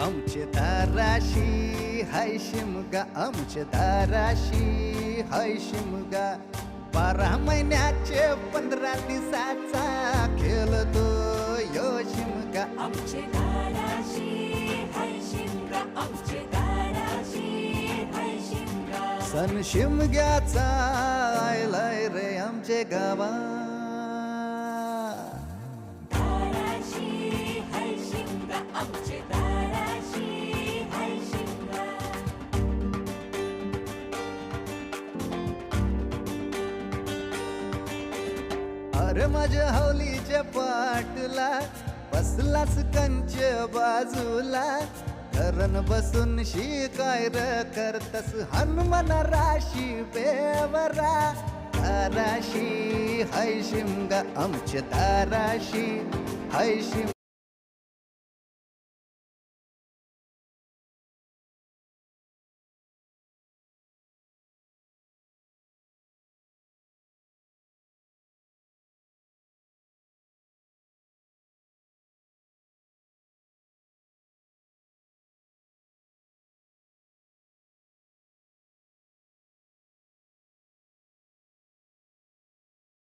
आमचे दाराशी हाय शिमगा, आमचे दाराशी हाय शिमगा. 12 महिन्याचे 15 दिवसाचा खेळतो यो शिमगा. आमचे दाराशी हाय शिमगा, आमचे दाराशी हाय शिमगा. सण शिमग्याचा आयलाय रे आमचे गावा. दाराशी हाय शिमगा, आमचे दाराशी हाय शिमगा. अरे माझ्या हौलीच्या पाटला बसलास कंच बाजूला. धरण बसून शिकाय र करतस हनुमान राशी बेवरा. दाराशी हाय शिमगा, आमच्या दाराशी हाय शिमगा.